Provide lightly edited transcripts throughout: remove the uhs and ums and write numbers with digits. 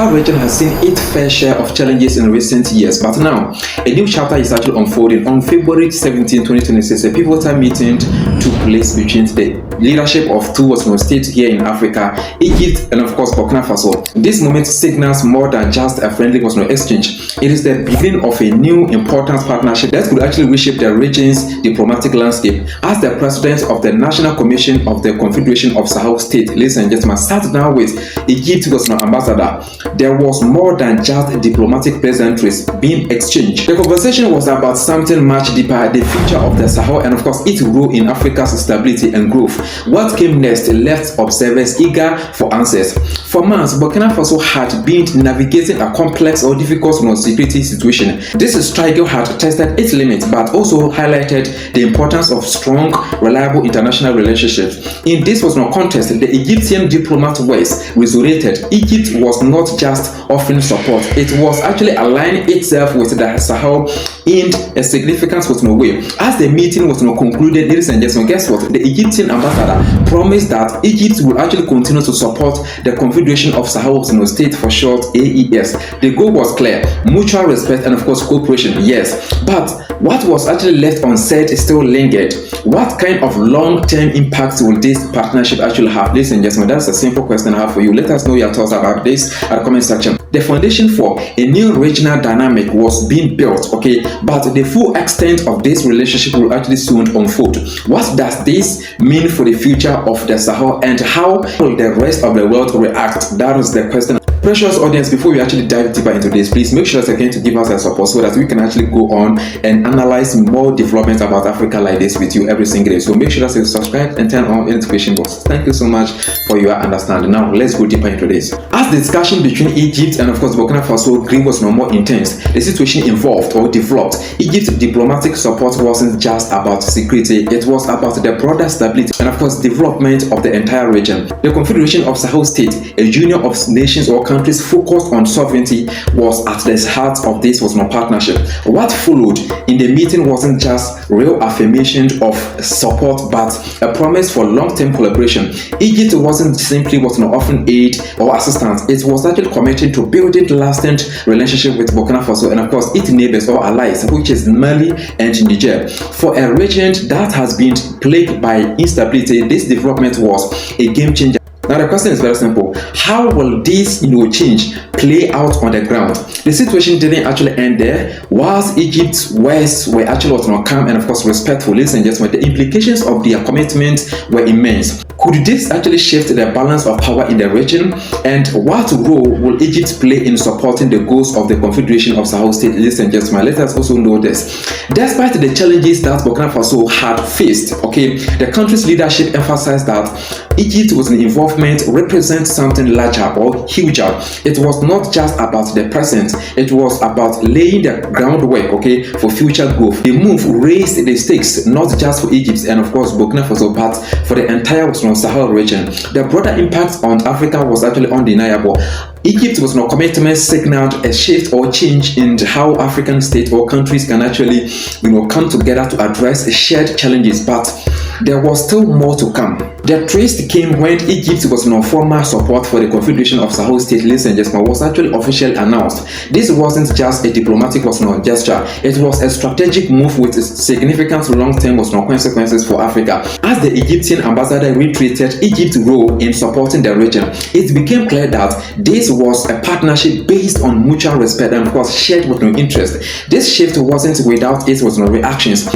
Sahel region has seen its fair share of challenges in recent years, but now a new chapter is actually unfolding. On February 17, 2026, a pivotal meeting took place between the leadership of two states here in Africa, Egypt and of course Burkina Faso. This moment signals more than just a friendly exchange. It is the beginning of a new important partnership that could actually reshape the region's diplomatic landscape. As the president of the National Commission of the Confederation of Sahel States, ladies and gentlemen, sat down with Egypt's ambassador, there was more than just diplomatic pleasantries being exchanged. The conversation was about something much deeper, the future of the Sahel and of course its role in Africa's stability and growth. What came next left observers eager for answers. For months, Burkina Faso had been navigating a complex or difficult security situation. This struggle had tested its limits but also highlighted the importance of strong, reliable international relationships. In this contest, the Egyptian diplomat voice resonated. Egypt was not just offering support, it was actually aligning itself with the Sahel in a significant way. As the meeting was concluded, ladies and gentlemen, guess what? The Egyptian ambassador promised that Egypt will actually continue to support the Confederation of Sahel States, for short AES. The goal was clear: mutual respect and of course cooperation, yes. But what was actually left unsaid still lingered. What kind of long-term impact will this partnership actually have? Ladies and gentlemen, that's a simple question I have for you. Let us know your thoughts about this at the comment section. The foundation for a new regional dynamic was being built, okay, but the full extent of this relationship will actually soon unfold. What does this mean for the future of the Sahel and how will the rest of the world react? That is the question. Precious audience, before we actually dive deeper into this, please make sure again to give us a support so that we can actually go on and analyze more developments about Africa like this with you every single day. So make sure that you subscribe and turn on the notification box. Thank you so much for your understanding. Now let's go deeper into this. As the discussion between Egypt and of course Burkina Faso was more intense, the situation involved or developed. Egypt's diplomatic support wasn't just about security, it was about the broader stability and of course development of the entire region. The Confederation of Sahel States, a union of nations or countries focused on sovereignty, was at the heart of this partnership. What followed in the meeting wasn't just real affirmation of support but a promise for long-term collaboration. Egypt wasn't simply offering aid or assistance, it was actually committed to building lasting relationship with Burkina Faso and of course its neighbors or allies, which is Mali and Niger. For a region that has been plagued by instability, this development was a game changer. Now the question is very simple: how will this change play out on the ground? The situation didn't actually end there. Whilst Egypt's words were actually calm and of course respectful, ladies and gentlemen, the implications of their commitment were immense. Could this actually shift the balance of power in the region? And what role will Egypt play in supporting the goals of the Confederation of Sahel States? Ladies and gentlemen, let us also know this. Despite the challenges that Burkina Faso had faced, okay, the country's leadership emphasized that Egypt's involvement represents something larger or huger. It was not just about the present, it was about laying the groundwork, okay, for future growth. The move raised the stakes not just for Egypt and of course Burkina Faso, but for the entire Sahel region. The broader impact on Africa was actually undeniable. Egypt's commitment signaled a shift or change in how African states or countries can actually come together to address shared challenges, but there was still more to come. The twist came when Egypt formal support for the Confederation of Sahel States, ladies and gentlemen, was actually officially announced. This wasn't just a diplomatic gesture, it was a strategic move with significant long-term consequences for Africa. As the Egyptian ambassador reiterated Egypt's role in supporting the region, it became clear that this was a partnership based on mutual respect and of course shared interest. This shift wasn't without its reactions.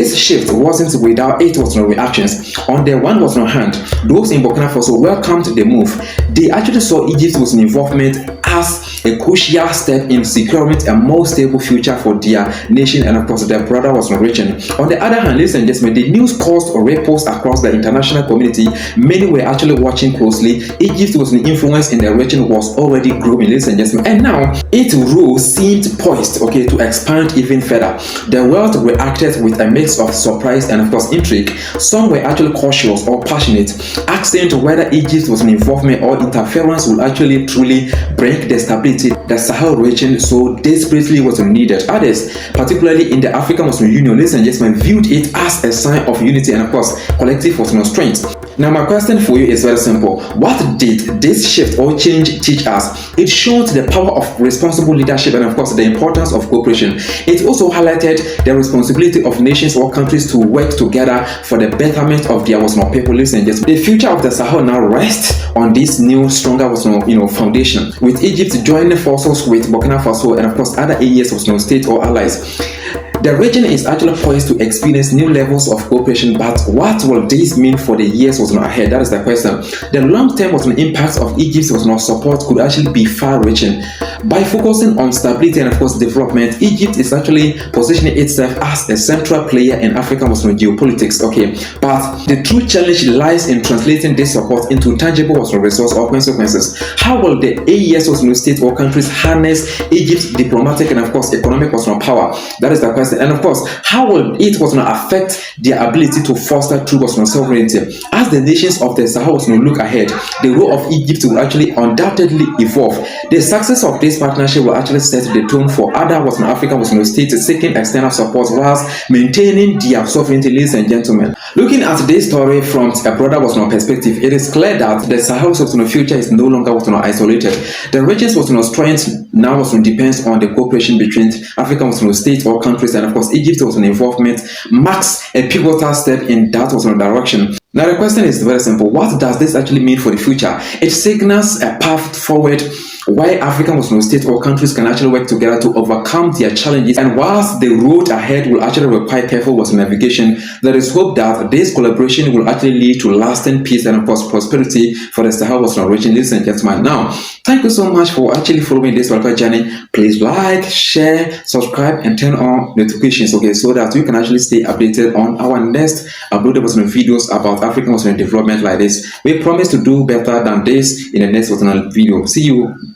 On the one hand, those in Burkina Faso welcomed the move. They actually saw Egypt's involvement as a crucial step in securing a more stable future for their nation and of course their broader region. On the other hand, ladies and gentlemen, the news caused ripples across the international community. Many were actually watching closely. Egypt's influence in the region was already growing, ladies and gentlemen, and now its role seemed poised, okay, to expand even further. The world reacted with a mix of surprise and of course intrigue. Some were actually cautious or passionate, asking whether Egypt's involvement or interference will actually truly bring the stability the Sahel region so desperately was needed. Others, particularly in the African Union, ladies and gentlemen, viewed it as a sign of unity and of course collective strength. Now my question for you is very simple. What did this shift or change teach us? It showed the power of responsible leadership and of course the importance of cooperation. It also highlighted the responsibility of nations or countries to work together for the betterment of their people. Listen, just the future of the Sahel now rests on this new, stronger foundation. With Egypt joining forces with Burkina Faso and of course other AES states or allies, the region is actually poised to experience new levels of cooperation, but what will this mean for the years ahead? That is the question. The long-term impacts of Egypt's support could actually be far-reaching. By focusing on stability and of course development, Egypt is actually positioning itself as a central player in African geopolitics. Okay, but the true challenge lies in translating this support into tangible resources or consequences. How will the AES states or countries harness Egypt's diplomatic and of course economic power? That is the question. And of course, how will it affect their ability to foster true sovereignty? As the nations of the Sahel look ahead, the role of Egypt will actually undoubtedly evolve. The success of this partnership will actually set the tone for other African states seeking external support whilst maintaining their sovereignty. Ladies and gentlemen, looking at this story from a broader perspective, it is clear that the Sahel's future is no longer isolated. The region's strength now depends on the cooperation between African states or countries, and of course Egypt's involvement marks a pivotal step in that direction. Now the question is very simple. What does this actually mean for the future? It signals a path forward why African states or countries can actually work together to overcome their challenges. And whilst the road ahead will actually require careful navigation, there is hope that this collaboration will actually lead to lasting peace and of course prosperity for the Sahel region. Ladies and gentlemen, now thank you so much for actually following this journey. Please like, share, subscribe, and turn on notifications, okay, so that you can actually stay updated on our next uploaded videos about African development like this. We promise to do better than this in the next video. See you.